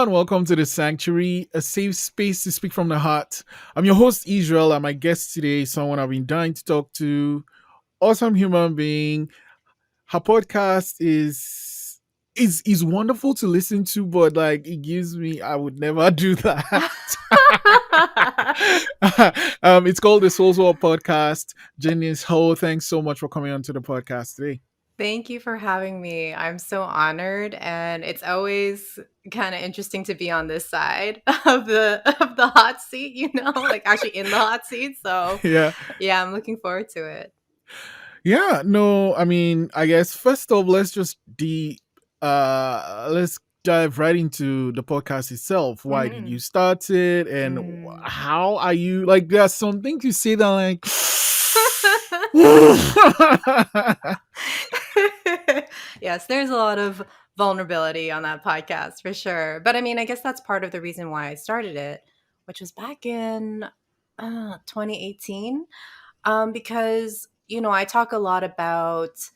and welcome to the Sanctuary, a safe space to speak from the heart. I'm your host, Israel, and my guest today is someone I've been dying to talk to. Awesome human being. Her podcast is wonderful to listen to, but like it gives me, I would never do that. It's called the Souls War Podcast. Janice Ho, thanks so much for coming on to the podcast today. Thank you for having me. I'm so honored, and it's always kind of interesting to be on this side of the hot seat, like actually in the hot seat. So, Yeah. yeah, I'm looking forward to it. Yeah, no, I mean, I guess first off, let's dive right into the podcast itself. Why did Hmm you start it and Mm. how are you like there's some things you say that like Yes, there's a lot of vulnerability on that podcast for sure. But I mean, I guess that's part of the reason why I started it, which was back in 2018. Because, I talk a lot about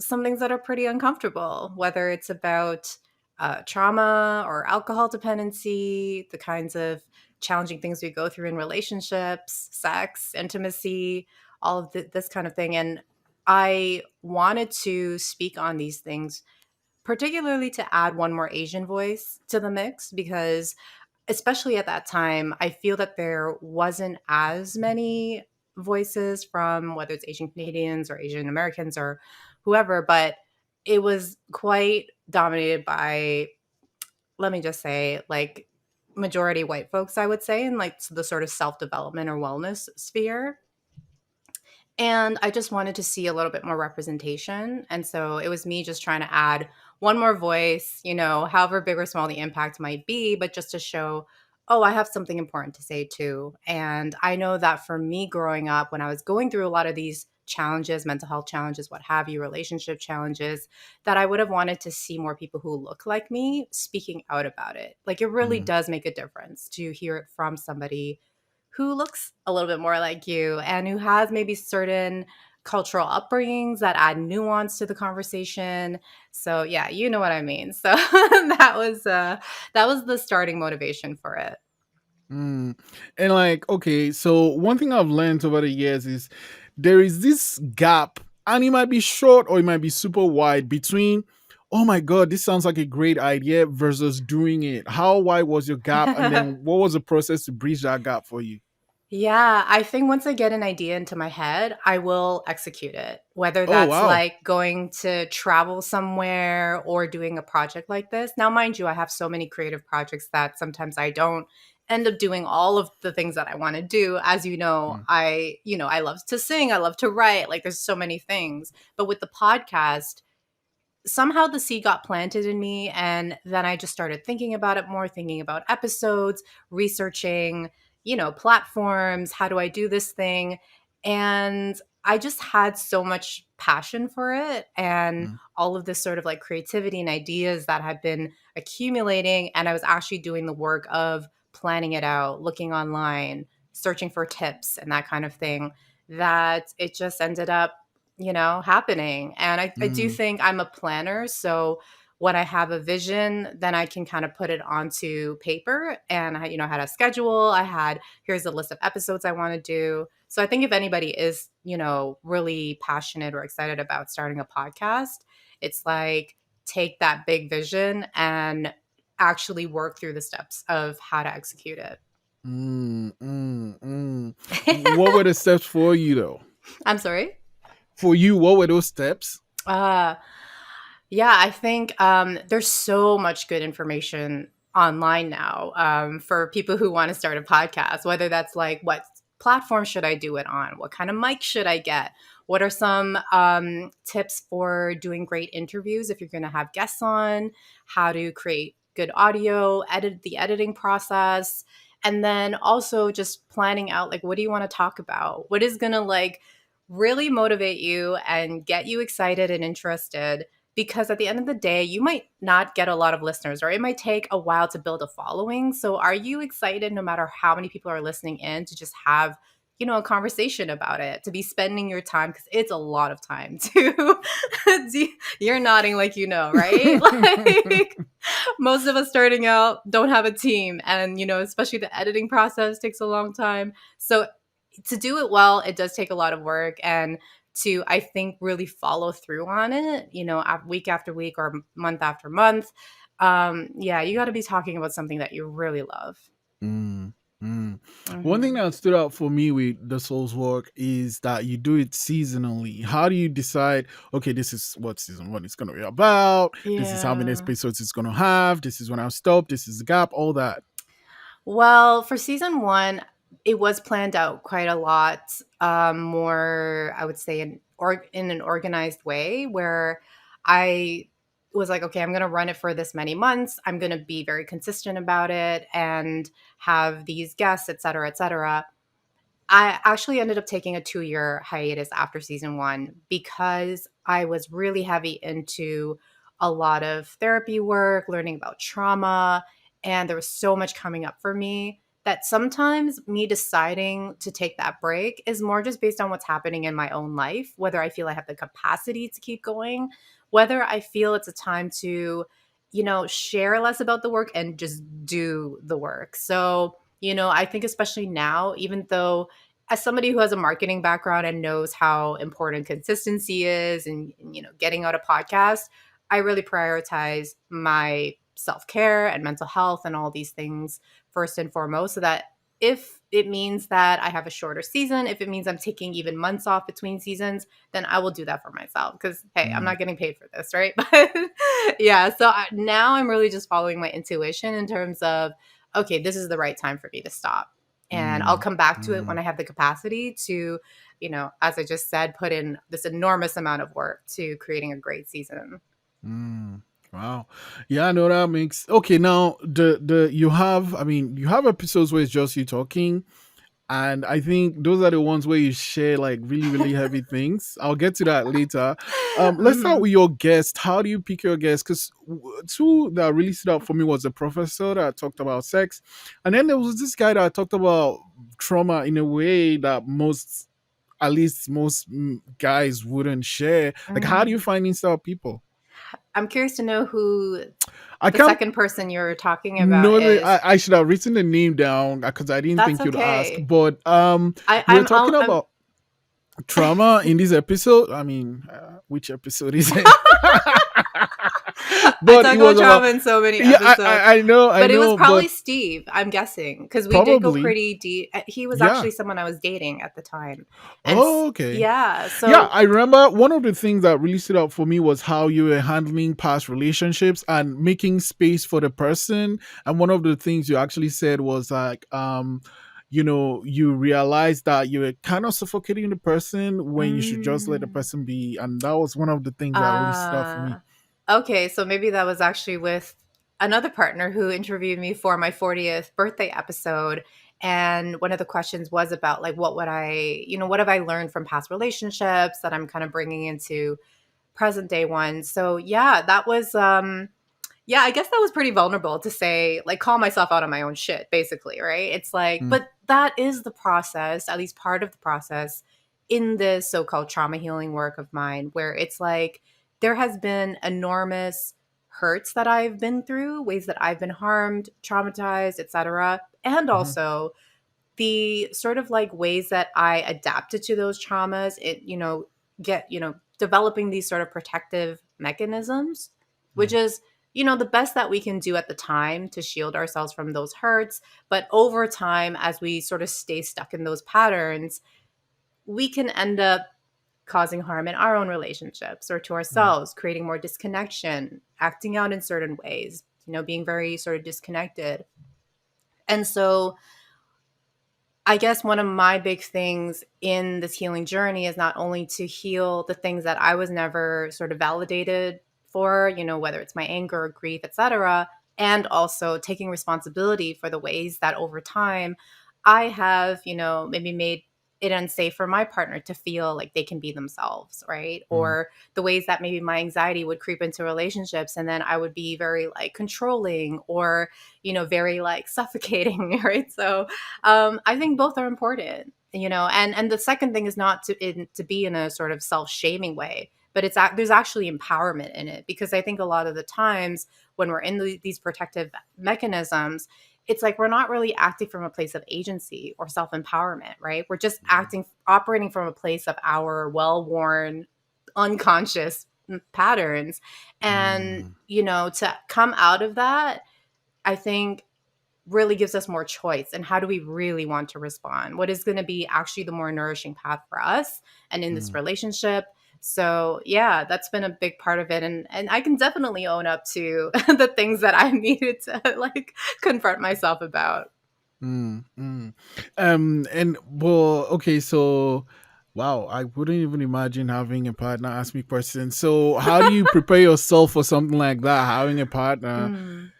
some things that are pretty uncomfortable, whether it's about trauma or alcohol dependency, the kinds of challenging things we go through in relationships, sex, intimacy, all of this kind of thing. And I wanted to speak on these things, particularly to add one more Asian voice to the mix, because especially at that time, I feel that there wasn't as many voices from whether it's Asian Canadians or Asian Americans or whoever, but it was quite dominated by, let me just say, like majority white folks, I would say, in like the sort of self development or wellness sphere. And I just wanted to see a little bit more representation. And so it was me just trying to add one more voice, however big or small the impact might be, but just to show, oh, I have something important to say too. And I know that for me growing up, when I was going through a lot of these challenges, mental health challenges, what have you, relationship challenges, that I would have wanted to see more people who look like me speaking out about it. Like it really Mm, does make a difference to hear it from somebody who looks a little bit more like you and who has maybe certain cultural upbringings that add nuance to the conversation. So yeah, you know what I mean. So that was the starting motivation for it. mm. And like, okay, so one thing I've learned over the years is there is this gap, and it might be short or it might be super wide between, oh my God, this sounds like a great idea versus doing it. How wide was your gap? And then what was the process to bridge that gap for you? Yeah, I think once I get an idea into my head, I will execute it. Whether Oh, that's wow. like going to travel somewhere or doing a project like this. Now, mind you, I have so many creative projects that sometimes I don't end up doing all of the things that I want to do. As you know, Mm, I love to sing, I love to write, like there's so many things. But with the podcast, somehow the seed got planted in me, and then I just started thinking about it more, thinking about episodes, researching, platforms, how do I do this thing? And I just had so much passion for it and mm, all of this sort of like creativity and ideas that had been accumulating, and I was actually doing the work of planning it out, looking online, searching for tips and that kind of thing, that it just ended up happening. And I do mm, think I'm a planner. So when I have a vision, then I can kind of put it onto paper. And I had a schedule. Here's a list of episodes I want to do. So I think if anybody is, really passionate or excited about starting a podcast, it's like take that big vision and actually work through the steps of how to execute it. What were the steps for you, though? I'm sorry. For you, what were those steps? Uh, Yeah, I think there's so much good information online now for people who want to start a podcast, whether that's like what platform should I do it on? What kind of mic should I get? What are some tips for doing great interviews if you're going to have guests on? How to create good audio, edit the editing process, and then also just planning out like what do you want to talk about? What is going to like really motivate you and get you excited and interested, because at the end of the day, you might not get a lot of listeners or it might take a while to build a following. So, are you excited no matter how many people are listening in to just have a conversation about it, to be spending your time, because it's a lot of time to you're nodding like right? Like most of us starting out don't have a team, and especially the editing process takes a long time. So to do it well, it does take a lot of work, and to, I think, really follow through on it, week after week or month after month. Yeah, you got to be talking about something that you really love. Mm, mm. One thing Hmm. that stood out for me with the Souls work is that you do it seasonally. How do you decide, okay, this is what season one is going to be about? This is how many Yeah. episodes it's going to have. This is when I'll stop. This is the gap, all that. Well, for season one, it was planned out quite a lot more, I would say, in an organized way, where I was like, okay, I'm going to run it for this many months. I'm going to be very consistent about it and have these guests, et cetera, et cetera. I actually ended up taking a 2-year hiatus after season one because I was really heavy into a lot of therapy work, learning about trauma, and there was so much coming up for me that sometimes me deciding to take that break is more just based on what's happening in my own life, whether I feel I have the capacity to keep going, whether I feel it's a time to, share less about the work and just do the work. So, I think especially now, even though as somebody who has a marketing background and knows how important consistency is, and getting out a podcast, I really prioritize my self-care and mental health and all these things first and foremost, so that if it means that I have a shorter season, if it means I'm taking even months off between seasons, then I will do that for myself, because hey, I'm Mm, not getting paid for this, right? But yeah, so now I'm really just following my intuition in terms of, okay, this is the right time for me to stop, and I'll mm, come back to it when mm, I have the capacity to, as I just said, put in this enormous amount of work to creating a great season. mm. Wow. Yeah, no, that makes okay. Now the you have, I mean, you have episodes where it's just you talking. And I think those are the ones where you share like really, really heavy things. I'll get to that later. Let's start Mhm. with your guest. How do you pick your guest? Because two that really stood out for me was the professor that talked about sex, and then there was this guy that talked about trauma in a way that most, at least most guys wouldn't share. Like, how do you Mm. find these type of people? I'm curious to know who I the can't second person you're talking about know that is. I should have written the name down because I didn't That's think you'd ask. okay. But I, we were I'm, talking I'll, I'm. about trauma in this episode. I mean, which episode is it? I But talk it about was about, trauma in so many yeah, episodes. I But it was know, probably but Steve, I'm guessing, because we did go probably, pretty deep. He was yeah. actually someone I was dating at the time. And Oh, okay. yeah, Yeah, so I remember one of the things that really stood out for me was how you were handling past relationships and making space for the person. And one of the things you actually said was like, you realized that you were kind of suffocating the person when you should just let the mm, person be. And that was one of the things that really stood out for me. uh okay, so maybe that was actually with another partner who interviewed me for my 40th birthday episode. And one of the questions was about, like, what have I learned from past relationships that I'm kind of bringing into present day ones. So yeah, that was yeah, I guess that was pretty vulnerable to say, like, call myself out on my own shit, basically, right? It's like, Mm, but that is the process, at least part of the process in this so-called trauma healing work of mine, where it's like there has been enormous hurts that I've been through, ways that I've been harmed, traumatized, etc. And mhm, also the sort of like ways that I adapted to those traumas, developing these sort of protective mechanisms, which mm, is, the best that we can do at the time to shield ourselves from those hurts. But over time, as we sort of stay stuck in those patterns, we can end up causing harm in our own relationships or to mm, ourselves, creating more disconnection, acting out in certain ways, being very sort of disconnected. And so I guess one of my big things in this healing journey is not only to heal the things that I was never sort of validated for, whether it's my anger or grief, etc., and also taking responsibility for the ways that over time I have, maybe made it unsafe for my partner to feel like they can be themselves, right? mm, Or the ways that maybe my anxiety would creep into relationships, and then I would be very like controlling or, very like suffocating, right? So I think both are important. And the second thing is not to be in a sort of self-shaming way, but there's actually empowerment in it, because I think a lot of the times when we're in these protective mechanisms, it's like we're not really acting from a place of agency or self-empowerment, right? We're just operating from a place of our well-worn unconscious patterns. And Mm, to come out of that, I think really gives us more choice. And how do we really want to respond? What is going to be actually the more nourishing path for us and in this mm, relationship? So yeah, that's been a big part of it. And I can definitely own up to the things that I needed to like confront myself about. mm. And well, okay, so wow, I wouldn't even imagine having a partner ask me questions. So, how do you prepare yourself for something like that? Having a partner Mm.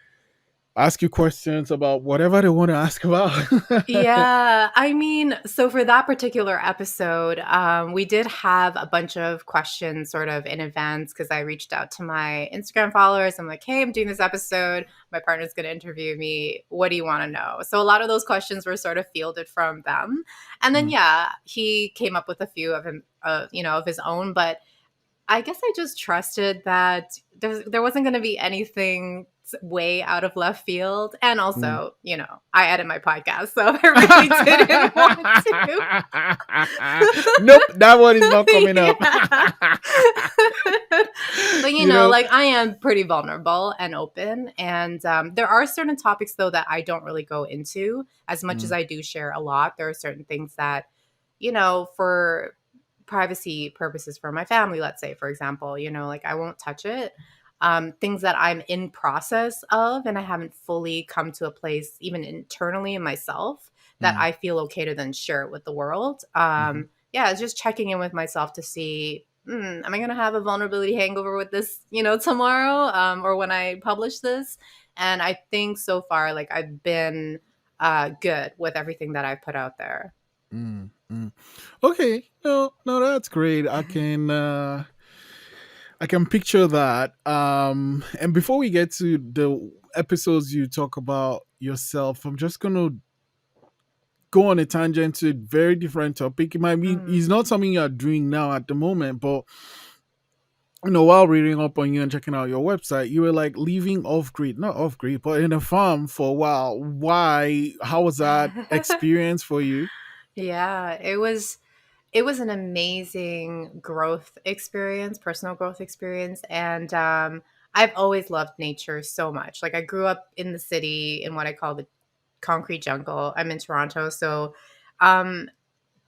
ask you questions about whatever they want to ask about. Yeah, I mean, so for that particular episode, we did have a bunch of questions sort of in advance, because I reached out to my Instagram followers. I'm like, hey, I'm doing this episode. My partner's going to interview me. What do you want to know? So a lot of those questions were sort of fielded from them. And then, Mm. yeah, he came up with a few of him, of his own. But I guess I just trusted that there wasn't going to be anything way out of left field. And Mm. also, I edit my podcast. So I really didn't want to. Nope, that one is not coming up. Yeah. But, you know. like, I am pretty vulnerable and open. And there are certain topics, though, that I don't really go into as much as Mm, I do share a lot. There are certain things that, for privacy purposes for my family, let's say, for example, like I won't touch it. Things that I'm in process of and I haven't fully come to a place, even internally in myself, that mm, I feel okay to then share it with the world. mhm, Yeah, it's just checking in with myself to see, am I going to have a vulnerability hangover with this, tomorrow, or when I publish this? And I think so far, like I've been good with everything that I've put out there. mm. Okay, no, that's great. I can picture that. And before we get to the episodes you talk about yourself, I'm just gonna go on a tangent to a very different topic. It might be it's Mm. not something you're doing now at the moment, but while reading up on you and checking out your website, you were like living off grid, not off grid, but in a farm for a while. Why? How was that experience for you? Yeah, it was an amazing growth experience, personal growth experience. And I've always loved nature so much. Like I grew up in the city in what I call the concrete jungle. I'm in Toronto. So um,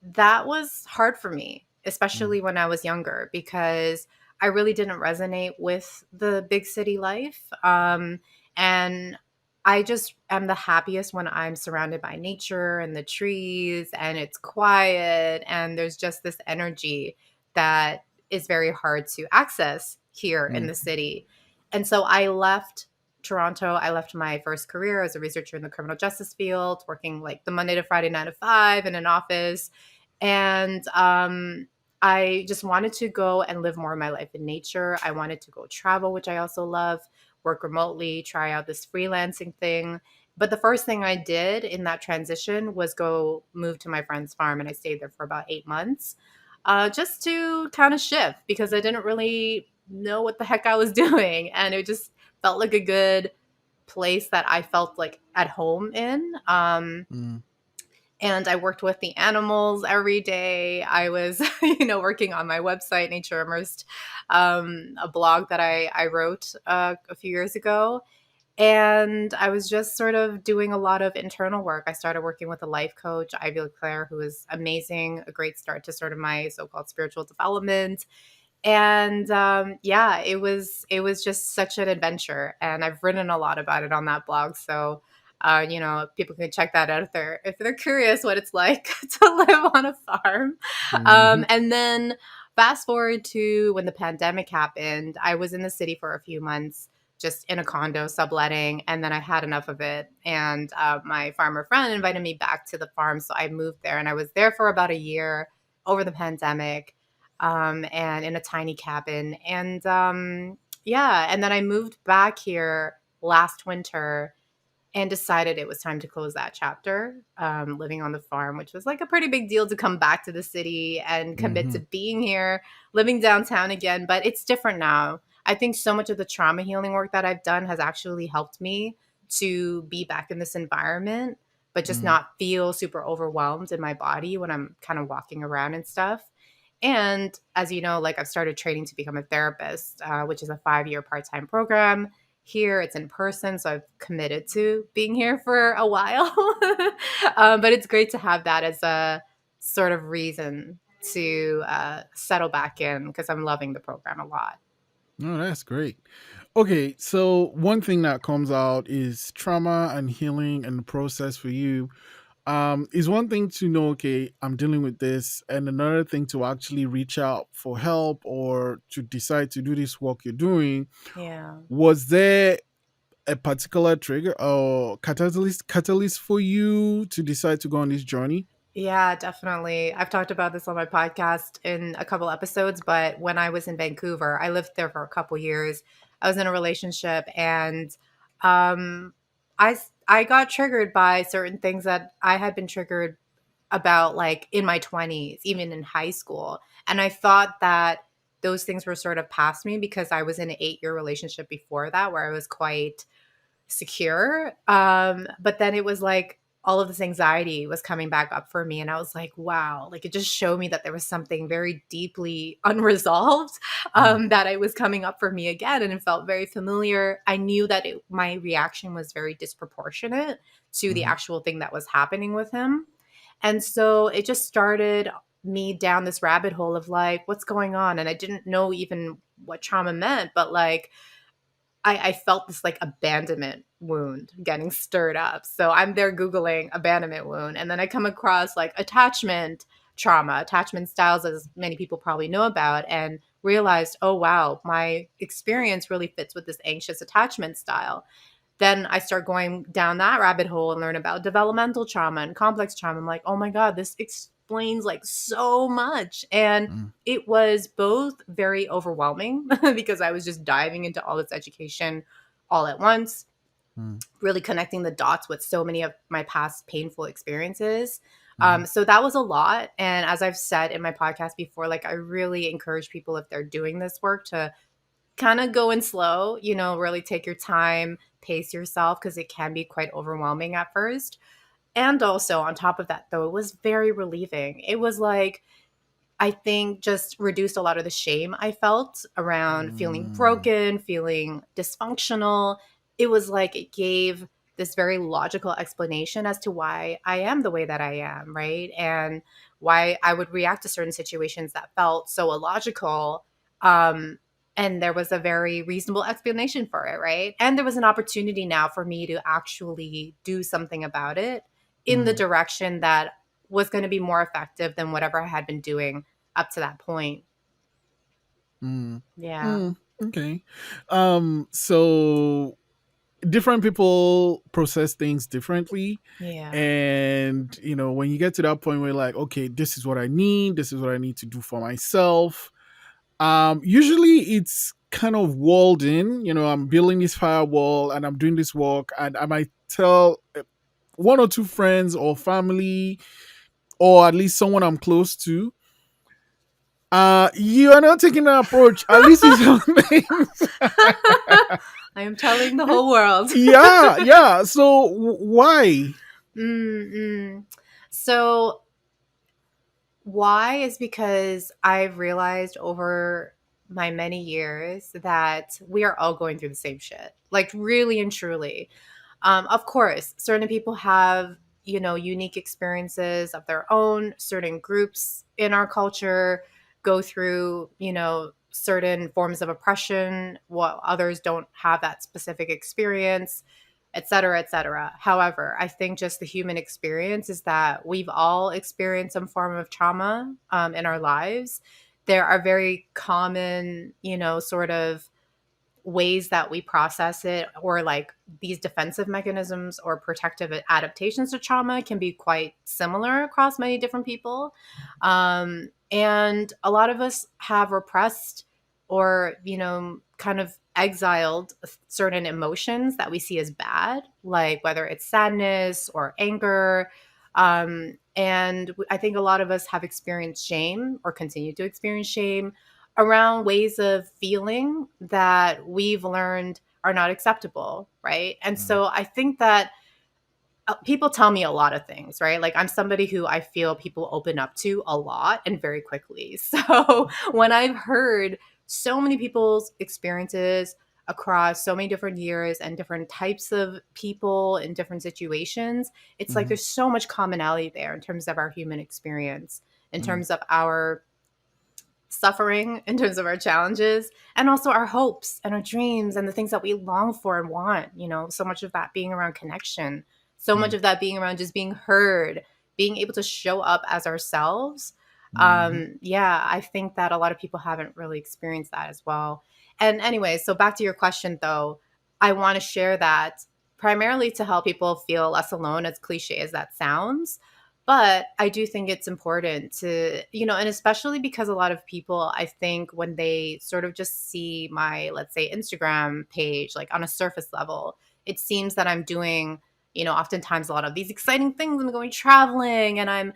that was hard for me, Mm, especially when I was younger, because I really didn't resonate with the big city life. And I just am the happiest when I'm surrounded by nature and the trees and it's quiet and there's just this energy that is very hard to access here in mm, the city. And so I left Toronto. I left my first career as a researcher in the criminal justice field, working like the Monday to Friday 9 to 5 in an office. And I just wanted to go and live more of my life in nature. I wanted to go travel, which I also love, work remotely, try out this freelancing thing. But the first thing I did in that transition was go move to my friend's farm, and I stayed there for about 8 months, just to kind of shift, because I didn't really know what the heck I was doing, and it just felt like a good place that I felt like at home in. mm, And I worked with the animals every day. I was, working on my website, Nature Immersed, a blog that I wrote a few years ago. And I was just sort of doing a lot of internal work. I started working with a life coach, Ivy LeClaire, who is amazing, a great start to sort of my so-called spiritual development. And yeah, it was just such an adventure, and I've written a lot about it on that blog. So people can check that out if they're curious what it's like to live on a farm. mhm, And then fast forward to when the pandemic happened, I was in the city for a few months, just in a condo subletting, and then I had enough of it. And my farmer friend invited me back to the farm, so I moved there, and I was there for about a year over the pandemic, and in a tiny cabin. And yeah, and then I moved back here last winter, and decided it was time to close that chapter, living on the farm, which was like a pretty big deal to come back to the city and commit Mm-hmm. to being here, living downtown again. But it's different now. I think so much of the trauma healing work that I've done has actually helped me to be back in this environment, but just Mm-hmm. not feel super overwhelmed in my body when I'm kind of walking around and stuff. And as you know, like I've started training to become a therapist, which is a 5-year part time program. Here it's in person, so I've committed to being here for a while. But it's great to have that as a sort of reason to settle back in because I'm loving the program a lot. Oh, that's great. Okay, so one thing that comes out is trauma and healing and the process for you. Is one thing to know, okay, I'm dealing with this, and another thing to actually reach out for help or to decide to do this work you're doing. Yeah. Was there a particular trigger or catalyst for you to decide to go on this journey? Yeah, definitely. I've talked about this on my podcast in a couple episodes, but when I was in Vancouver, I lived there for a couple years. I was in a relationship and um I got triggered by certain things that I had been triggered about like in my 20s, even in high school. And I thought that those things were sort of past me because I was in an 8-year relationship before that where I was quite secure. But then it was like all of this anxiety was coming back up for me. And I was like, wow, like it just showed me that there was something very deeply unresolved Mm, that it was coming up for me again. And it felt very familiar. I knew that my reaction was very disproportionate to the mhm, actual thing that was happening with him. And so it just started me down this rabbit hole of like, what's going on? And I didn't know even what trauma meant, but like, I felt this like abandonment wound getting stirred up. So I'm there Googling abandonment wound. And then I come across like attachment trauma, attachment styles, as many people probably know about, and realized, oh, wow, my experience really fits with this anxious attachment style. Then I start going down that rabbit hole and learn about developmental trauma and complex trauma. I'm like, oh my God, this explains like so much. And mm, it was both very overwhelming because I was just diving into all this education all at once, mm, really connecting the dots with so many of my past painful experiences. mhm, So that was a lot. And as I've said in my podcast before, like I really encourage people if they're doing this work to kind of go in slow, really take your time, pace yourself because it can be quite overwhelming at first. And also, on top of that, though, it was very relieving. It was like, I think just reduced a lot of the shame I felt around feeling mm, broken, feeling dysfunctional. It was like it gave this very logical explanation as to why I am the way that I am, right? And why I would react to certain situations that felt so illogical. Um, and there was a very reasonable explanation for it, right? And there was an opportunity now for me to actually do something about it in the mm, direction that was going to be more effective than whatever I had been doing up to that point. mm, Yeah. mm. Okay. So different people process things differently. Yeah. And, when you get to that point where you're like, okay, this is what I need, this is what I need to do for myself. Usually it's kind of walled in, I'm building this firewall and I'm doing this work, and I might tell one or two friends or family or at least someone I'm close to. You are not taking that approach. At least it's something. I am telling the whole world. Yeah, yeah. So why? Mm-mm. So why is because I've realized over my many years that we are all going through the same shit. Like really and truly. Of course, certain people have, unique experiences of their own. Certain groups in our culture go through, certain forms of oppression, while others don't have that specific experience, et cetera, et cetera. However, I think just the human experience is that we've all experienced some form of trauma in our lives. There are very common, sort of ways that we process it, or like these defensive mechanisms or protective adaptations to trauma can be quite similar across many different people. And a lot of us have repressed or kind of exiled certain emotions that we see as bad, like whether it's sadness or anger. And I think a lot of us have experienced shame or continue to experience shame around ways of feeling that we've learned are not acceptable, right? And Mm, so I think that people tell me a lot of things, right? Like I'm somebody who I feel people open up to a lot and very quickly. So when I've heard so many people's experiences across so many different years and different types of people in different situations, it's like mhm, there's so much commonality there in terms of our human experience, in mm, terms of our suffering, in terms of our challenges, and also our hopes and our dreams and the things that we long for and want. So much of that being around connection, so much mm, of that being around just being heard, being able to show up as ourselves. mhm, Yeah, I think that a lot of people haven't really experienced that as well. And anyway, so back to your question though, I want to share that primarily to help people feel less alone, as cliche as that sounds. But I do think it's important to, and especially because a lot of people, I think, when they sort of just see my, let's say, Instagram page, like on a surface level, it seems that I'm doing, oftentimes a lot of these exciting things. I'm going traveling and I'm,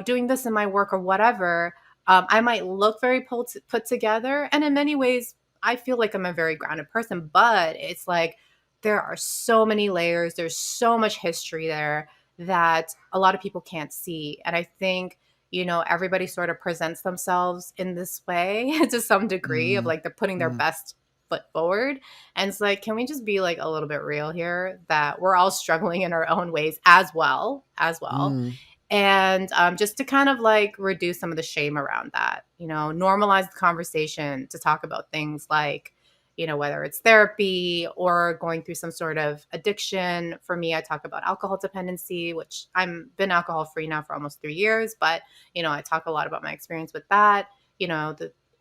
doing this in my work or whatever. I might look very put together. And in many ways, I feel like I'm a very grounded person, but it's like there are so many layers, there's so much history there that a lot of people can't see. And I think, everybody sort of presents themselves in this way to some degree of mm, like they're putting their mm, best foot forward. And it's like, can we just be like a little bit real here that we're all struggling in our own ways as well. mm, And just to kind of like reduce some of the shame around that, normalize the conversation to talk about things like, whether it's therapy or going through some sort of addiction. For me, I talk about alcohol dependency, which I'm been alcohol free now for almost 3 years, but I talk a lot about my experience with that,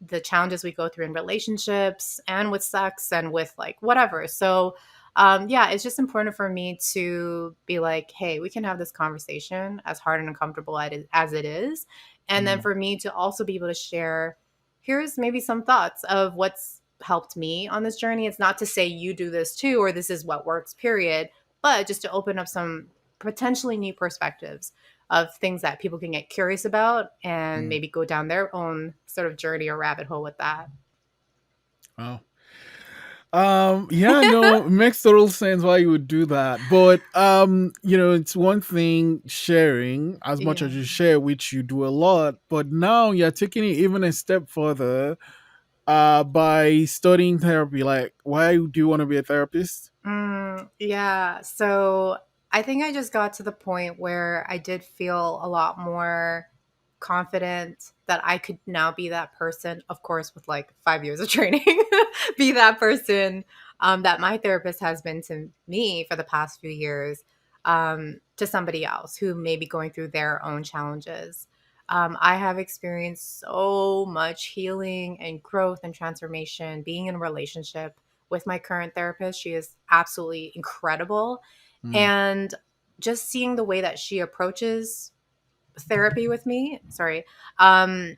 the challenges we go through in relationships and with sex and with like whatever. So yeah, it's just important for me to be like, hey, we can have this conversation as hard and uncomfortable as it is. And then mm, for me to also be able to share, here's maybe some thoughts of what's helped me on this journey. It's not to say you do this too, or this is what works, period, but just to open up some potentially new perspectives of things that people can get curious about and mm. maybe go down their own sort of journey or rabbit hole with that. Oh. Yeah, no, it makes total sense why you would do that. But it's one thing sharing as much Yeah. as you share, which you do a lot, but now you're taking it even a step further by studying therapy. Like, why do you want to be a therapist? Yeah. So I think I just got to the point where I did feel a lot more confident that I could now be that person, of course, with like 5 years of training, be that person that my therapist has been to me for the past few years, to somebody else who may be going through their own challenges. I have experienced so much healing and growth and transformation being in a relationship with my current therapist. She is absolutely incredible. Mm, And just seeing the way that she approaches therapy with me, sorry, um,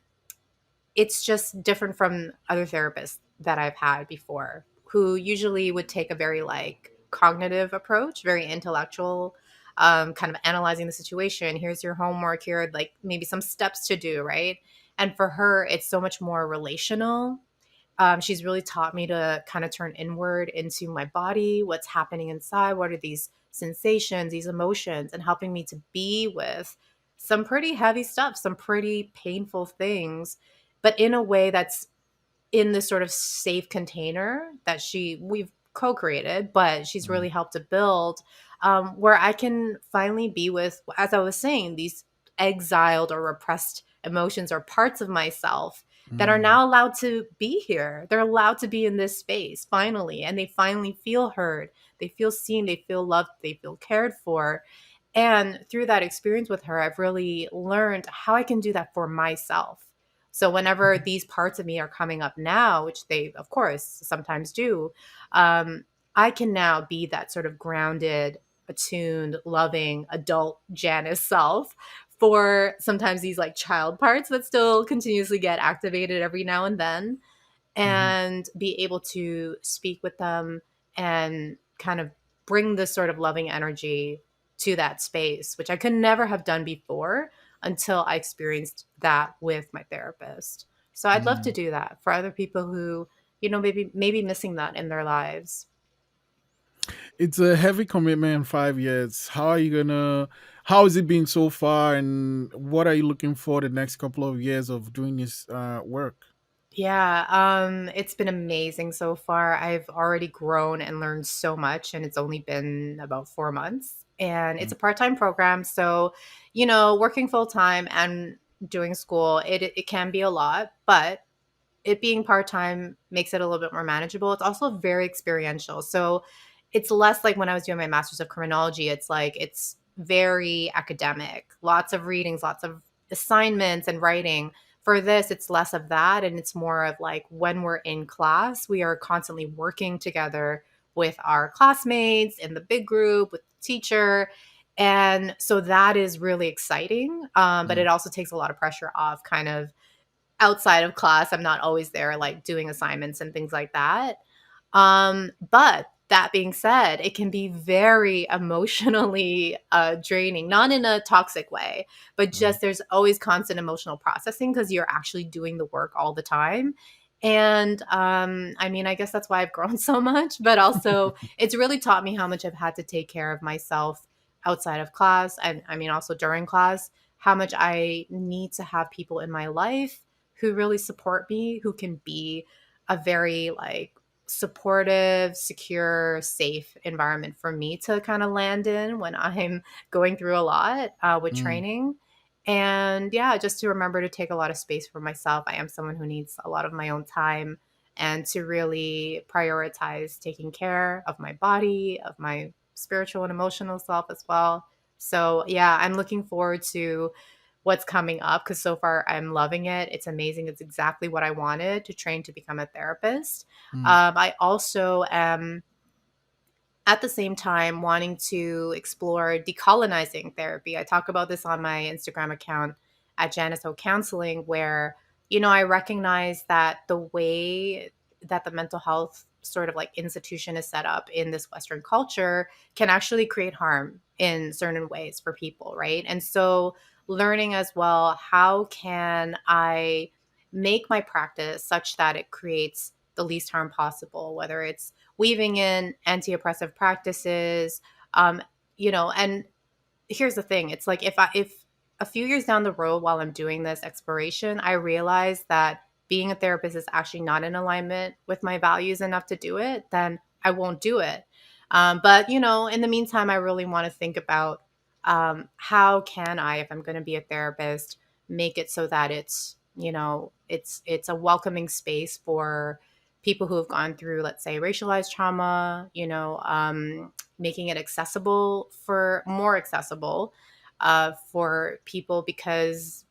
it's just different from other therapists that I've had before, who usually would take a very like cognitive approach, very intellectual, kind of analyzing the situation. Here's your homework, here are like maybe some steps to do, right? And for her, it's so much more relational. She's really taught me to kind of turn inward into my body, what's happening inside, what are these sensations, these emotions, and helping me to be with some pretty heavy stuff, some pretty painful things, but in a way that's in this sort of safe container that we've co-created, but she's mm, really helped to build, where I can finally be with, as I was saying, these exiled or repressed emotions or parts of myself that are mm, now allowed to be here. They're allowed to be in this space finally, and they finally feel heard. They feel seen. They feel loved. They feel cared for. And through that experience with her, I've really learned how I can do that for myself. So whenever these parts of me are coming up now, which they of course sometimes do, um, I can now be that sort of grounded, attuned, loving adult Janice self for sometimes these like child parts that still continuously get activated every now and then. Mhm. and be able to speak with them and kind of bring this sort of loving energy to that space, which I could never have done before until I experienced that with my therapist. So I'd love to Mm. do that for other people who, maybe missing that in their lives. It's a heavy commitment in 5 years. How is it been so far, and what are you looking for the next couple of years of doing this work? Yeah, it's been amazing so far. I've already grown and learned so much, and it's only been about 4 months. And it's Mm. a part-time program, so working full time and doing school, it can be a lot, but it being part-time makes it a little bit more manageable. It's also very experiential. So it's less like when I was doing my master's of criminology. It's like it's very academic, lots of readings, lots of assignments and writing. For this, it's less of that. And it's more of like when we're in class, we are constantly working together with our classmates in the big group, with the teacher. And so that is really exciting. But Mm. it also takes a lot of pressure off kind of outside of class. I'm not always there like doing assignments and things like that. But that being said, it can be very emotionally draining, not in a toxic way, but Mm. just there's always constant emotional processing because you're actually doing the work all the time. And I mean, I guess that's why I've grown so much, but also it's really taught me how much I've had to take care of myself outside of class. And I mean, also during class, how much I need to have people in my life who really support me, who can be a very like supportive, secure, safe environment for me to kind of land in when I'm going through a lot with Mm. training. And yeah, just to remember to take a lot of space for myself. I am someone who needs a lot of my own time and to really prioritize taking care of my body, of my spiritual and emotional self as well. So yeah, I'm looking forward to what's coming up because so far I'm loving it. It's amazing. It's exactly what I wanted to train to become a therapist. Mm. I also am at the same time wanting to explore decolonizing therapy. I talk about this on my Instagram account at Janice Ho Counseling, where, I recognize that the way that the mental health sort of like institution is set up in this Western culture can actually create harm in certain ways for people, right? And so learning as well, how can I make my practice such that it creates the least harm possible, whether it's weaving in anti-oppressive practices, um, and here's the thing, it's like if a few years down the road while I'm doing this exploration, I realize that being a therapist is actually not in alignment with my values enough to do it, then I won't do it. But in the meantime, I really want to think about how can I, if I'm going to be a therapist, make it so that it's a welcoming space for people who have gone through, let's say, racialized trauma, making it accessible, for more accessible for people, because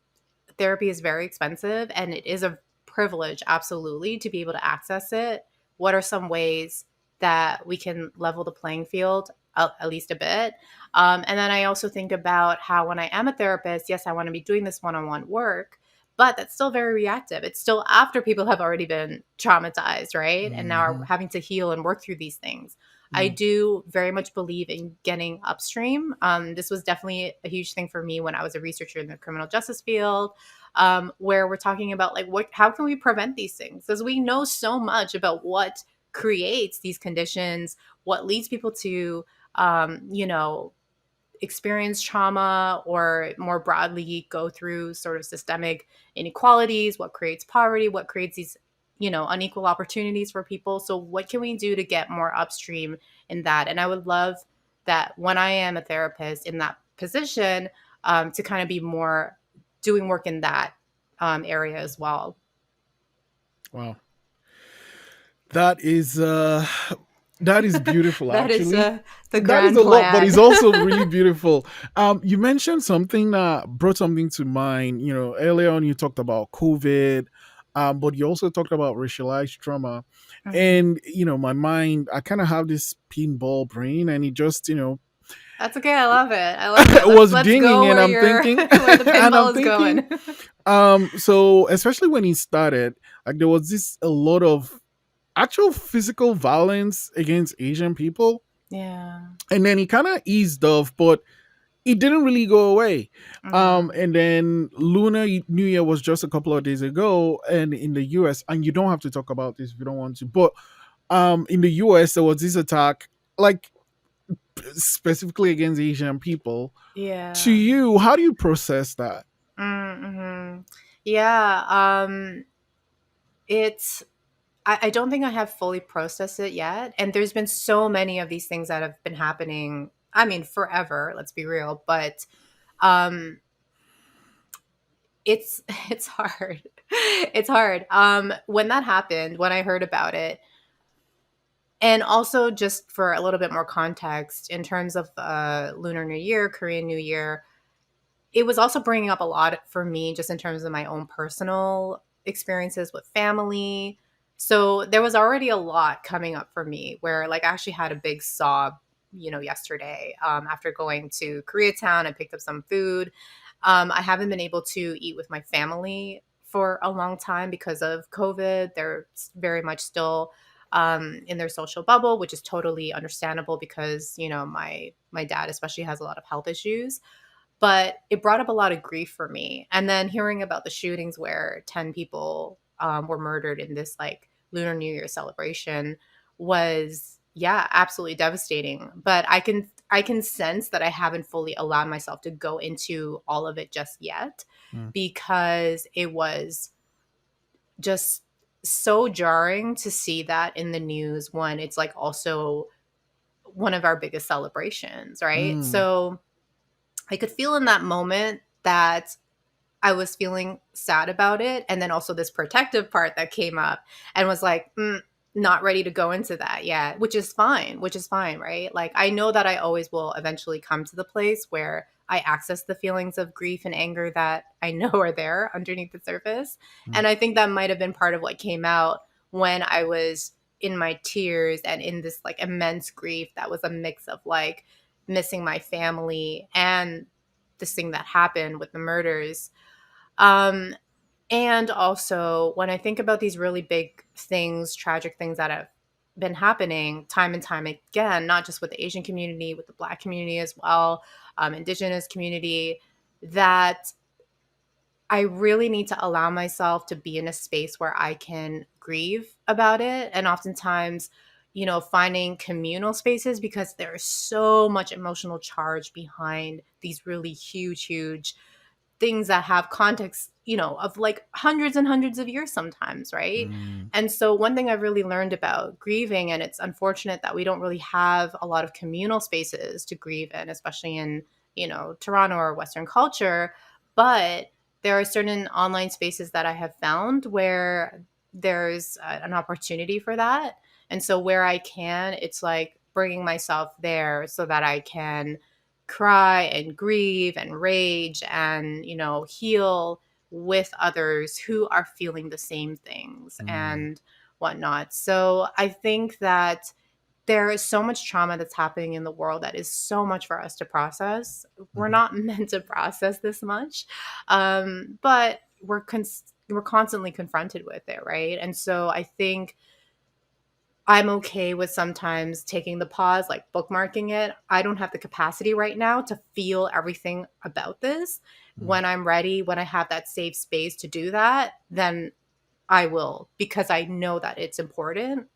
therapy is very expensive and it is a privilege, absolutely, to be able to access it. What are some ways that we can level the playing field at least a bit? And then I also think about how when I am a therapist, yes, I want to be doing this one-on-one work, but that's still very reactive. It's still after people have already been traumatized, right? And now are Mhm. having to heal and work through these things. I Mm. do very much believe in getting upstream. This was definitely a huge thing for me when I was a researcher in the criminal justice field, where we're talking about like how can we prevent these things? Because we know so much about what creates these conditions, what leads people to, um, you know, experience trauma or more broadly go through sort of systemic inequalities, what creates poverty, what creates these, unequal opportunities for people. So what can we do to get more upstream in that? And I would love that when I am a therapist in that position, to kind of be more doing work in that area as well. Wow. That is that is beautiful That is actually. the That is grand a lot, but it's plan. also really beautiful. You mentioned something that brought something to mind. Earlier on you talked about COVID, but you also talked about racialized trauma. Mhm. And my mind, I kind of have this pinball brain, and it just That's okay. I love it. I love it. Let's was let's dinging, go and where I'm you're thinking where the and I'm pinball is thinking going. so especially when he started, Like there was this a lot of actual physical violence against Asian people, Yeah. and then it kind of eased off, but it didn't really go away. Mm-hmm. And then Lunar New Year was just a couple of days ago, and in the US, and you don't have to talk about this if you don't want to, but in the US there was this attack, like specifically against Asian people. To Yeah. you, how do you process that? Mm-hmm. Yeah. It's I don't think I have fully processed it yet. And there's been so many of these things that have been happening. I mean, forever, let's be real. But um it's it's hard. It's hard. When that happened, when I heard about it, and also just for a little bit more context in terms of Lunar New Year, Korean New Year, it was also bringing up a lot for me just in terms of my own personal experiences with family. So there was already a lot coming up for me where like I actually had a big sob, yesterday after going to Koreatown. I picked up some food. I haven't been able to eat with my family for a long time because of COVID. They're very much still in their social bubble, which is totally understandable because my dad especially has a lot of health issues, but it brought up a lot of grief for me. And then hearing about the shootings where 10 people were murdered in this like Lunar New Year celebration was, yeah, absolutely devastating. But I can sense that I haven't fully allowed myself to go into all of it just yet Mm, because it was just so jarring to see that in the news when it's like also one of our biggest celebrations, right? mm, So I could feel in that moment that I was feeling sad about it. And then also this protective part that came up and was like, not ready to go into that yet, which is fine, right? Like, I know that I always will eventually come to the place where I access the feelings of grief and anger that I know are there underneath the surface. mm, And I think that might have been part of what came out when I was in my tears and in this like immense grief that was a mix of like missing my family and this thing that happened with the murders. um, and also, when I think about these really big things, tragic things that have been happening time and time again, not just with the Asian community, with the Black community as well, Indigenous community, that I really need to allow myself to be in a space where I can grieve about it. And oftentimes, finding communal spaces because there's so much emotional charge behind these really huge, huge things that have context, of like hundreds and hundreds of years sometimes, right? mm, And so one thing I've really learned about grieving, and it's unfortunate that we don't really have a lot of communal spaces to grieve in, especially in, Toronto or Western culture, but there are certain online spaces that I have found where there's an opportunity for that. And so where I can, it's like bringing myself there so that I can cry and grieve and rage and heal with others who are feeling the same things mm, and whatnot. So I think that there is so much trauma that's happening in the world that is so much for us to process. We're mhm, not meant to process this much, but we're constantly confronted with it, right? And so I think I'm okay with sometimes taking the pause, like bookmarking it. I don't have the capacity right now to feel everything about this. mm, When I'm ready, when I have that safe space to do that, then I will, because I know that it's important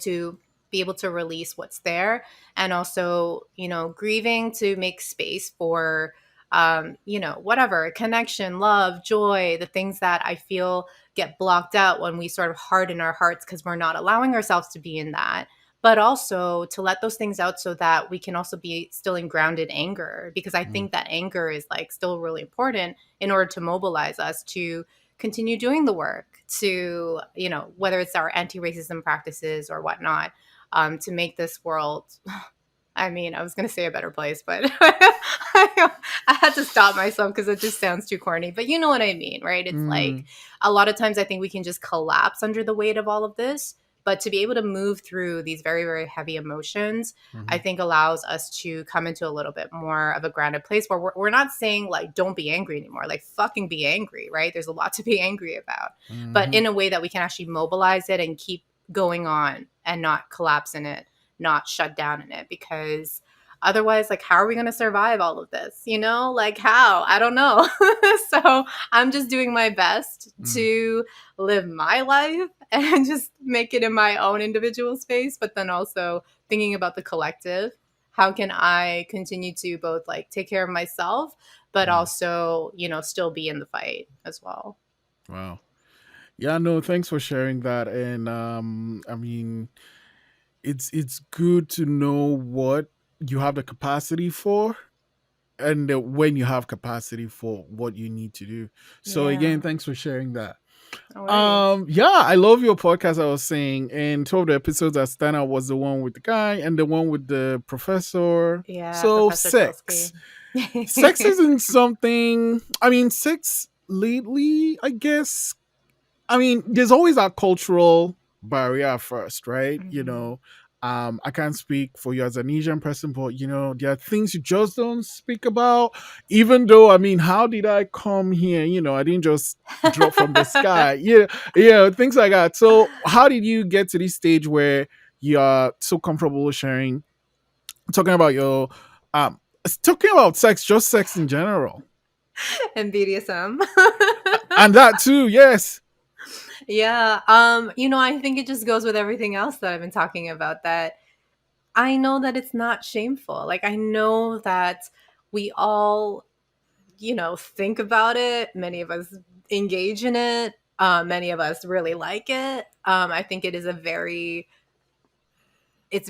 to be able to release what's there, and also grieving to make space for whatever connection, love, joy, the things that I feel get blocked out when we sort of harden our hearts because we're not allowing ourselves to be in that, but also to let those things out so that we can also be still in grounded anger, because I mm, think that anger is like still really important in order to mobilize us to continue doing the work, to whether it's our anti-racism practices or whatnot, to make this world, I mean, I was going to say a better place, but I had to stop myself because it just sounds too corny, but you know what I mean, right? It's like mm, a lot of times I think we can just collapse under the weight of all of this, But to be able to move through these very, very heavy emotions, I Mhm. think allows us to come into a little bit more of a grounded place where we're not saying like, don't be angry anymore. Like, fucking be angry, right? There's a lot to be angry about, but Mhm. in a way that we can actually mobilize it and keep going on and not collapse in it, not shut down in it. Because otherwise, like, how are we going to survive all of this? Like, how? I don't know. So I'm just doing my best Mm. to live my life and just make it in my own individual space, but then also thinking about the collective. How can I continue to both like take care of myself, but Mm. also, still be in the fight as well? Wow. Yeah, no, thanks for sharing that. And I mean, it's good to know what you have the capacity for, and when you have capacity for what you need to do. So again, Yeah. thanks for sharing that. No worries. Yeah, I love your podcast. I was saying, and two of the episodes that stand out was the one with the guy and the one with the professor. Yeah, So Professor sex, Tulski. sex isn't something. I mean, sex lately, I guess. I mean, there's always that cultural barrier first, right? Mhm. I can't speak for you as an Asian person, but there are things you just don't speak about. Even though, I mean, how did I come here? I didn't just drop from the sky. Yeah, yeah, things like that. So, how did you get to this stage where you are so comfortable sharing, talking about talking about sex, just sex in general, And BDSM. and that too? Yes. Yeah. I think it just goes with everything else that I've been talking about, that I know that it's not shameful. Like, I know that we all, think about it. Many of us engage in it. Many of us really like it. I think it's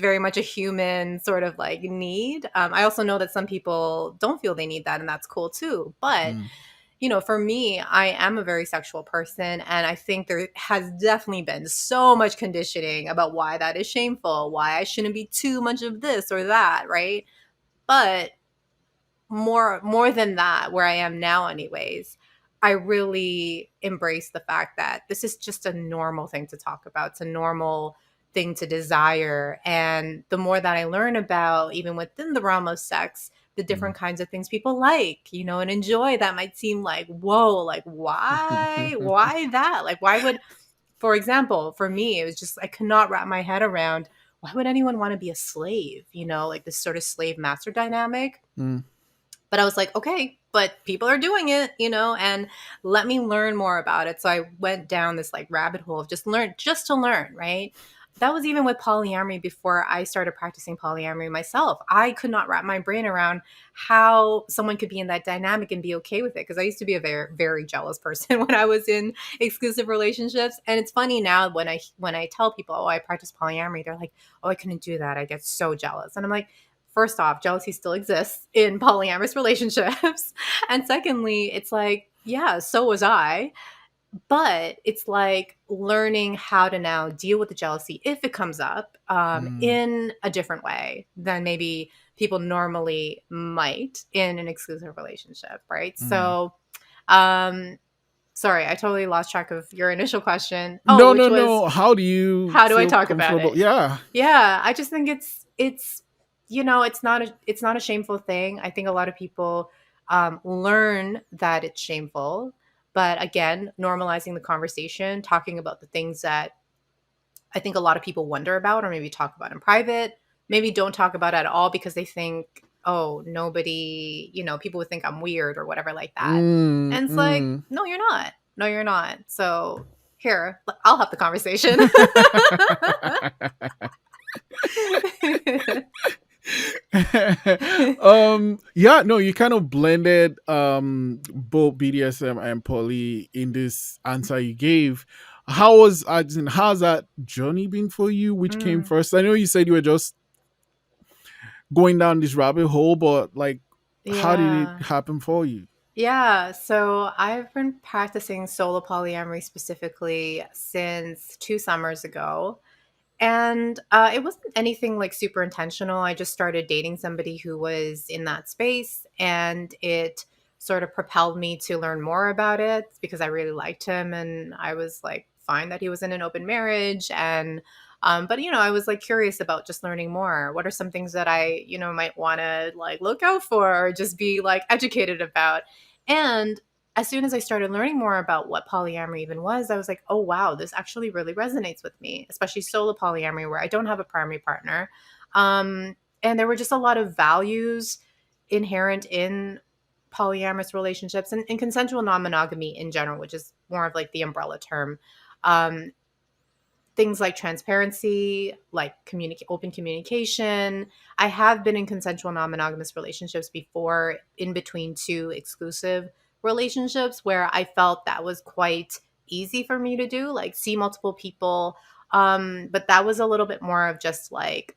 very much a human sort of like need. I also know that some people don't feel they need that, and that's cool too. But Mm, for me, I am a very sexual person. And I think there has definitely been so much conditioning about why that is shameful, why I shouldn't be too much of this or that, right? But more than that, where I am now, anyways, I really embrace the fact that this is just a normal thing to talk about. It's a normal thing to desire. And the more that I learn about, even within the realm of sex, the mm. different kinds of things people like, and enjoy, that might seem like, whoa, like, why that? Like, why would, for example, for me, it was just, I could not wrap my head around, why would anyone want to be a slave? Like this sort of slave master dynamic. Mm. But I was like, okay, but people are doing it, and let me learn more about it. So I went down this like rabbit hole of just to learn, right? That was even with polyamory before I started practicing polyamory myself. I could not wrap my brain around how someone could be in that dynamic and be okay with it. Because I used to be a very, very jealous person when I was in exclusive relationships. And it's funny now when I tell people, oh, I practice polyamory, they're like, oh, I couldn't do that. I get so jealous. And I'm like, first off, jealousy still exists in polyamorous relationships. And secondly, it's like, yeah, so was I. But it's like learning how to now deal with the jealousy if it comes up, Mm. in a different way than maybe people normally might in an exclusive relationship, right? Mm. So, sorry, I totally lost track of your initial question. Oh, No, which no, was, no. How do you how do I feel talk about comfortable? it? Yeah. Yeah, I just think it's it's not a shameful thing. I think a lot of people learn that it's shameful, but again, normalizing the conversation, talking about the things that I think a lot of people wonder about, or maybe talk about in private, maybe don't talk about at all because they think, oh, nobody, people would think I'm weird or whatever like that. Mm, And it's like, mm. no, you're not. No, you're not. So here, I'll have the conversation. Yeah, no, you kind of blended both BDSM and poly in this answer you gave. How's that journey been for you? Which came Mm, first? I know you said you were just going down this rabbit hole, but like, how did it yeah. happen for you? Yeah. So I've been practicing solo polyamory specifically since 2 summers ago. And it wasn't anything like super intentional. I just started dating somebody who was in that space, and it sort of propelled me to learn more about it because I really liked him. And I was like, fine that he was in an open marriage. And But I was like curious about just learning more. What are some things that I might want to like look out for or just be like educated about? And as soon as I started learning more about what polyamory even was, I was like, oh wow, this actually really resonates with me, especially solo polyamory where I don't have a primary partner. And there were just a lot of values inherent in polyamorous relationships and consensual non-monogamy in general, which is more of like the umbrella term. Um, Things like transparency, like open communication. I have been in consensual non-monogamous relationships before, in between two exclusive relationships, where I felt that was quite easy for me to do, like see multiple people. But that was a little bit more of just like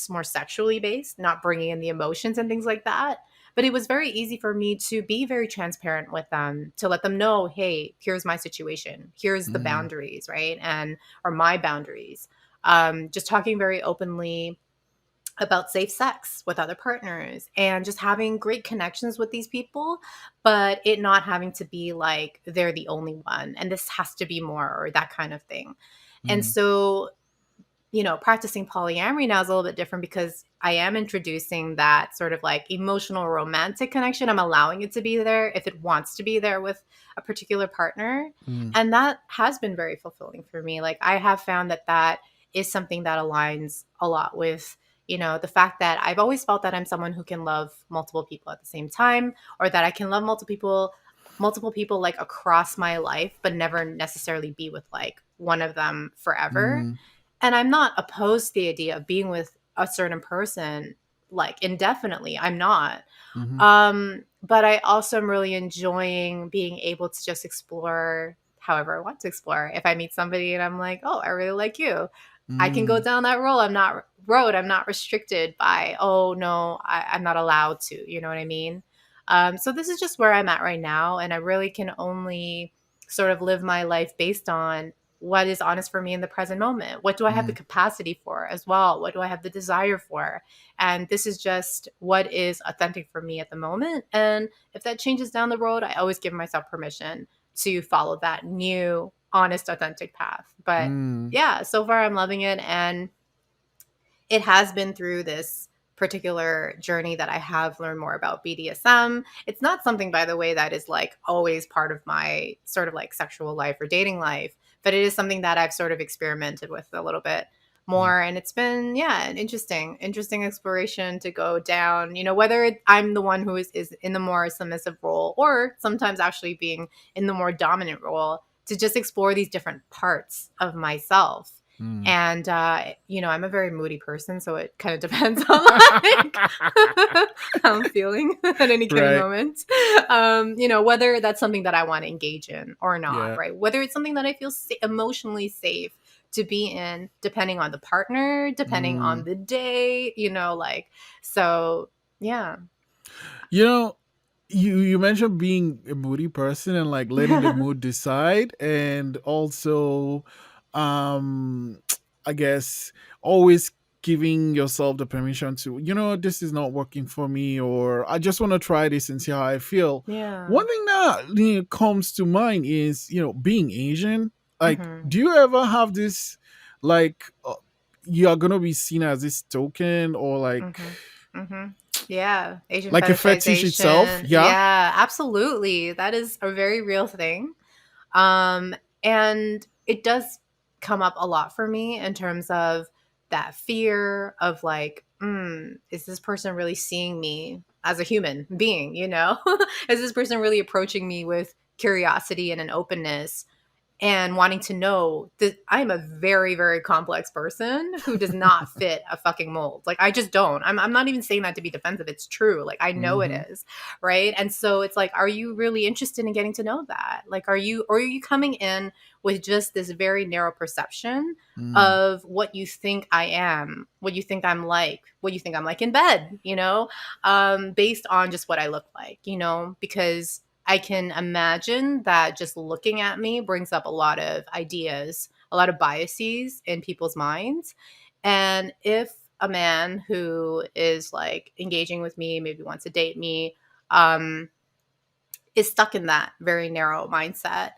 more sexually based, not bringing in the emotions and things like that. But it was very easy for me to be very transparent with them, to let them know, hey, here's my situation, here's the Mm, boundaries, right? And or my boundaries. Just talking very openly about safe sex with other partners and just having great connections with these people, but it not having to be like they're the only one and this has to be more or that kind of thing. And mm, so practicing polyamory now is a little bit different because I am introducing that sort of like emotional romantic connection. I'm allowing it to be there if it wants to be there with a particular partner. mm, And that has been very fulfilling for me. Like I have found that that is something that aligns a lot with, the fact that I've always felt that I'm someone who can love multiple people at the same time, or that I can love multiple people like across my life, but never necessarily be with like one of them forever. mm, And I'm not opposed to the idea of being with a certain person like indefinitely. I'm not. mhm, But I also am really enjoying being able to just explore however I want to explore. If I meet somebody and I'm like, oh, I really like you, I can go mm, down that road. I'm not restricted by, oh no, I'm not allowed to. You know what I mean? So this is just where I'm at right now, and I really can only sort of live my life based on what is honest for me in the present moment. What do I have the mm, capacity for as well? What do I have the desire for? And this is just what is authentic for me at the moment. And if that changes down the road, I always give myself permission to follow that new, honest, authentic path. But mm, yeah, so far I'm loving it. And it has been through this particular journey that I have learned more about BDSM. It's not something, by the way, that is like always part of my sort of like sexual life or dating life, but it is something that I've sort of experimented with a little bit mm, more. And it's been, yeah, an interesting exploration to go down, whether I'm the one who is in the more submissive role or sometimes actually being in the more dominant role, to just explore these different parts of myself. mm. And I'm a very moody person, so it kind of depends on like how I'm feeling at any given Right. moment. Whether that's something that I want to engage in or not, Yeah. right? Whether it's something that I feel emotionally safe to be in, depending on the partner, depending on Mm. the day, like so. Yeah. You know, you mentioned being a moody person and like letting the mood decide, and also, um, I guess always giving yourself the permission to, this is not working for me, or I just want to try this and see how I feel. Yeah. One thing that comes to mind is, being Asian. Like, Hmm. do you ever have this, like, you are gonna be seen as this token, or Hmm. Hmm. Yeah. Asian like a fetish itself? fetishization. Yeah. Yeah, absolutely. That is a very real thing. Um, and it does come up a lot for me in terms of that fear of like, is this person really seeing me as a human being? Is this person really approaching me with curiosity and an openness? And wanting to know that I'm a very, very complex person who does not fit a fucking mold. Like, I just don't. I'm not even saying that to be defensive. It's true. Like, I know it Hmm. is. Right. And so it's like, are you really interested in getting to know that? Like, or are you coming in with just this very narrow perception Mm, of what you think I am, what you think I'm like, what you think I'm like in bed, based on just what I look like, because I can imagine that just looking at me brings up a lot of ideas, a lot of biases in people's minds. And if a man who is like engaging with me, maybe wants to date me, um, is stuck in that very narrow mindset,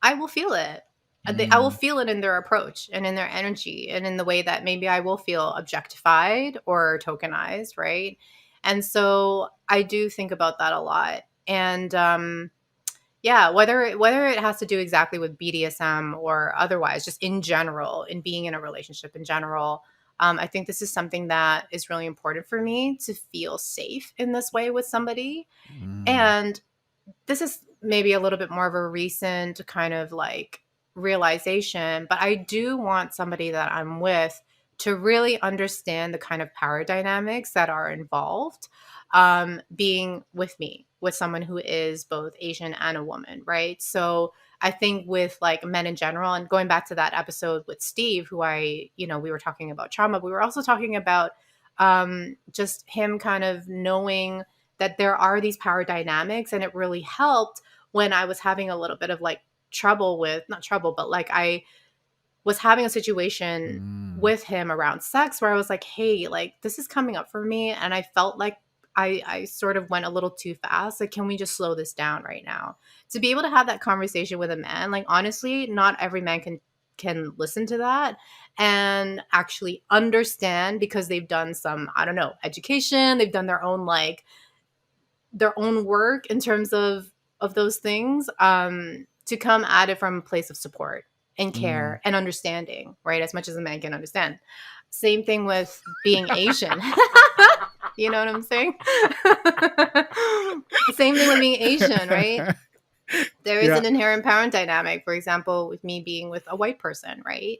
I will feel it. I will Mm, feel it in their approach and in their energy and in the way that maybe I will feel objectified or tokenized, right? And so I do think about that a lot. And yeah, whether it has to do exactly with BDSM or otherwise, just in general, in being in a relationship in general, I think this is something that is really important for me to feel safe in this way with somebody. mm, And this is maybe a little bit more of a recent kind of like realization, but I do want somebody that I'm with to really understand the kind of power dynamics that are involved being with me, with someone who is both Asian and a woman, right? So I think with like men in general, and going back to that episode with Steve, who we were talking about trauma, we were also talking about just him kind of knowing that there are these power dynamics. And it really helped when I was having a little bit of like trouble with, not trouble, but like I was having a situation mm, with him around sex where I was like, hey, like this is coming up for me. And I felt like I sort of went a little too fast. Like, can we just slow this down right now? To be able to have that conversation with a man, like honestly, not every man can listen to that and actually understand because they've done some, I don't know, education, they've done their own work in terms of those things, to come at it from a place of support and mm. care and understanding, right? As much as a man can understand. Same thing with being Asian. You know what I'm saying? Same thing with being Asian, right? There is Yeah. an inherent power dynamic, for example, with me being with a white person, right?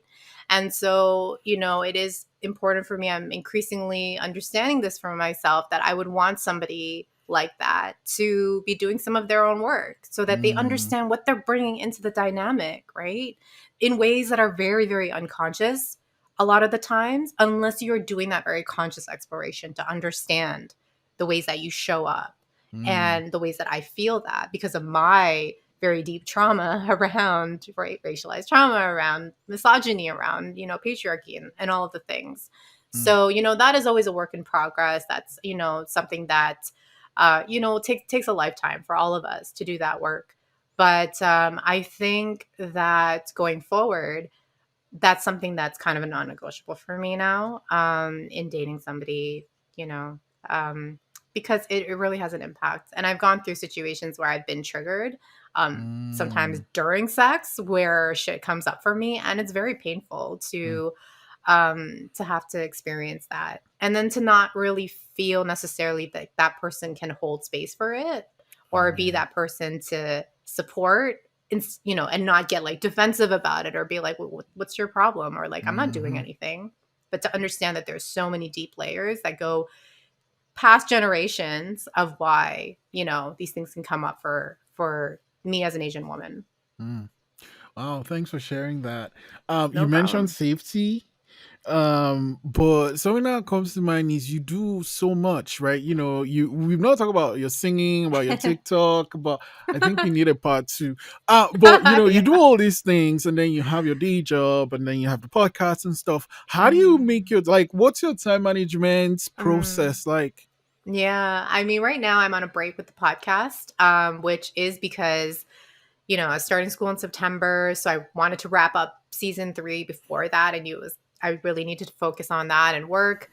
And so, it is important for me. I'm increasingly understanding this for myself that I would want somebody like that to be doing some of their own work so that they Mm, understand what they're bringing into the dynamic, right? In ways that are very, very unconscious a lot of the times, unless you're doing that very conscious exploration to understand the ways that you show up mm, and the ways that I feel that because of my very deep trauma around racialized trauma, around misogyny, around patriarchy, and all of the things. mm, So that is always a work in progress. That's something that takes a lifetime for all of us to do that work. But I think that going forward, that's something that's kind of a non-negotiable for me now, in dating somebody, you know, um, because it really has an impact. And I've gone through situations where I've been triggered, sometimes mm, during sex, where shit comes up for me, and it's very painful mm, to have to experience that, and then to not really feel necessarily that that person can hold space for it or be mm, that person to support and not get like defensive about it or be like, what's your problem? Or like, I'm not doing mhm, anything. But to understand that there's so many deep layers that go past generations of why, these things can come up for me as an Asian woman. mm. Wow, thanks for sharing that. You No mentioned problem. safety. But something that comes to mind is you do so much, right? We've not talked about your singing, about your TikTok, but I think we need a part two. But you do Yeah. all these things and then you have your day job and then you have the podcast and stuff. How do you make Mm, your what's your time management mm. process like? Yeah. I mean, right now I'm on a break with the podcast, which is because I was starting school in September, so I wanted to wrap up season 3 before that. I knew I really needed to focus on that and work.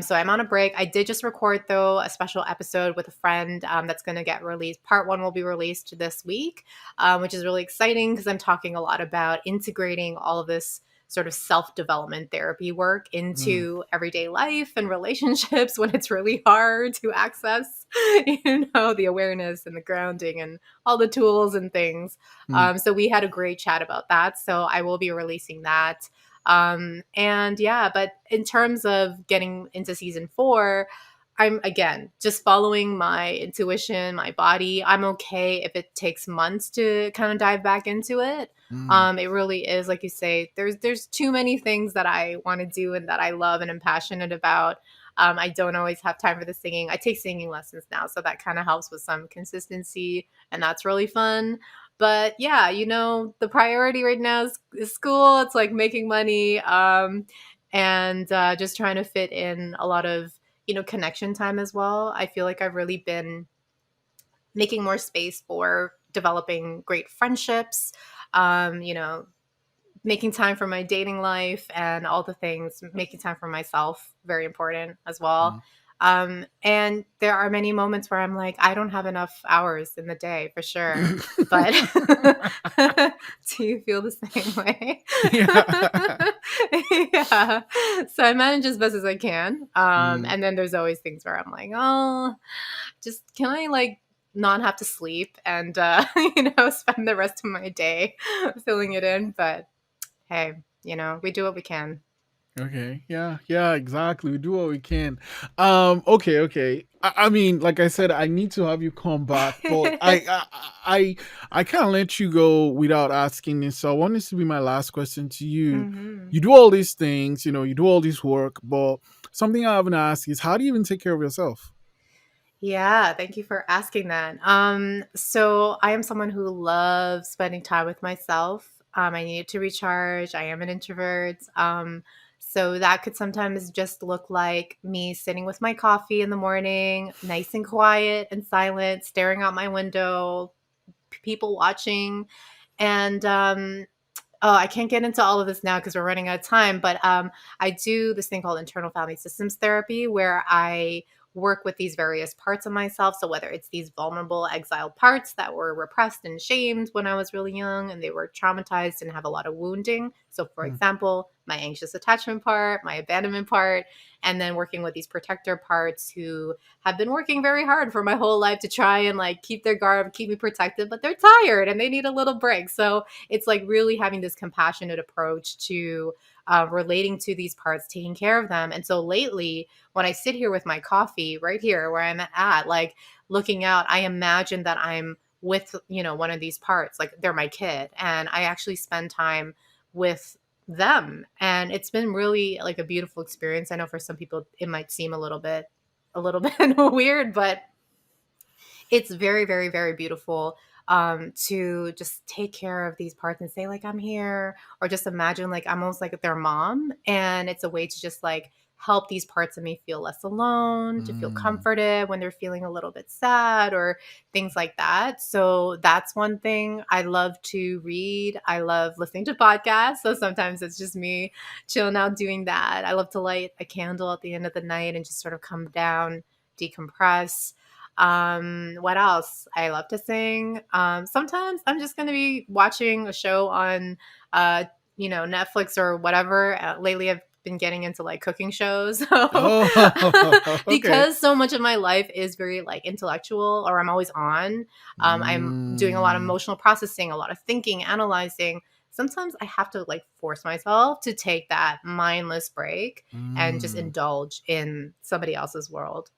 So I'm on a break. I did just record though a special episode with a friend, that's going to get released. Part 1 will be released this week, which is really exciting because I'm talking a lot about integrating all of this sort of self-development therapy work Mm, into everyday life and relationships when it's really hard to access, the awareness and the grounding and all the tools and things. mm, So we had a great chat about that. So I will be releasing that. And yeah, but in terms of getting into season 4, I'm again just following my intuition, my body. I'm okay if it takes months to kind of dive back into it. mm, It really is, like you say, there's too many things that I want to do and that I love and am passionate about. I don't always have time for the singing. I take singing lessons now, so that kind of helps with some consistency, and that's really fun. But yeah, the priority right now is school. It's like making money, and just trying to fit in a lot of connection time as well. I feel like I've really been making more space for developing great friendships. Um, you know, making time for my dating life and all the things, making time for myself, very important as well. Mm. And there are many moments where I'm like, I don't have enough hours in the day for sure. But do you feel the same way? Yeah. Yeah. So I manage as best as I can. Mm. And then there's always things where I'm like, oh, just can I like not have to sleep and spend the rest of my day filling it in? But hey, we do what we can. Okay. Yeah. Yeah. Exactly. We do what we can. Okay. Okay. I mean, like I said, I need to have you come back, but I can't let you go without asking this. So I want this to be my last question to you. Hmm. You do all these things, you do all this work, but something I haven't asked is, how do you even take care of yourself? Yeah, thank you for asking that. So I am someone who loves spending time with myself. I need to recharge. I am an introvert. So that could sometimes just look like me sitting with my coffee in the morning, nice and quiet and silent, staring out my window, people watching. And oh, I can't get into all of this now because we're running out of time, but I do this thing called internal family systems therapy where I work with these various parts of myself. So, whether it's these vulnerable, exiled parts that were repressed and shamed when I was really young and they were traumatized and have a lot of wounding. So, for Mm. example, my anxious attachment part, my abandonment part, and then working with these protector parts who have been working very hard for my whole life to try and like keep their guard, keep me protected, but they're tired and they need a little break. So, it's like really having this compassionate approach to relating to these parts, taking care of them. And so lately, when I sit here with my coffee right here where I'm at, like looking out, I imagine that I'm with, one of these parts, like they're my kid. And I actually spend time with them. And it's been really like a beautiful experience. I know for some people it might seem a little bit weird, but it's very, very, very beautiful to just take care of these parts and say like I'm here, or just imagine like I'm almost like their mom, and it's a way to just like help these parts of me feel less alone, to feel Mm. comforted when they're feeling a little bit sad or things like that. So that's one thing. I love to read. I love listening to podcasts. So sometimes it's just me chilling out doing that. I love to light a candle at the end of the night and just sort of come down, decompress. What else? I love to sing. Sometimes I'm just going to be watching a show on, uh, Netflix or whatever. Lately, I've been getting into like cooking shows. So, Oh, okay. because so much of my life is very like intellectual, or I'm always on. I'm doing a lot of Mm. emotional processing, a lot of thinking, analyzing. Sometimes I have to like force myself to take that mindless break and just Mm. indulge in somebody else's world.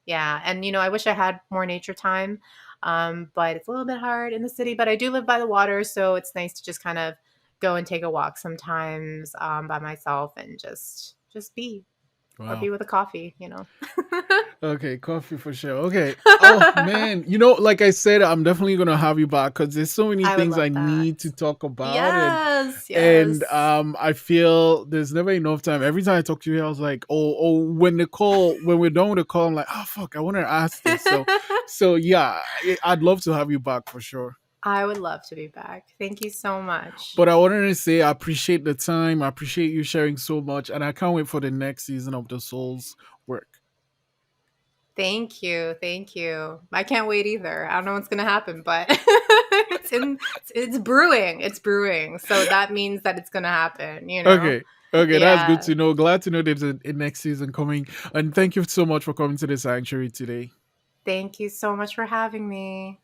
Yeah, and I wish I had more nature time, but it's a little bit hard in the city. But I do live by the water, so it's nice to just kind of go and take a walk sometimes by myself and just be, or Wow. be with a coffee. Okay, coffee for sure. Okay. Oh man, like I said, I'm definitely gonna have you back because there's so many I would things I love that. need to talk about, and Yes, and yes. I feel there's never enough time. Every time I talk to you, I was like, when we're done with the call, I'm like, oh fuck, I want to ask this. So yeah, I'd love to have you back for sure. I would love to be back. Thank you so much. But I wanted to say I appreciate the time. I appreciate you sharing so much, and I can't wait for the next season of the Souls work. Thank you. Thank you. I can't wait either. I don't know what's going to happen, but it's brewing. It's brewing. So that means that it's going to happen. Okay. Okay, that's good Yeah. to know. Glad to know there's a next season coming. And thank you so much for coming to the sanctuary today. Thank you so much for having me.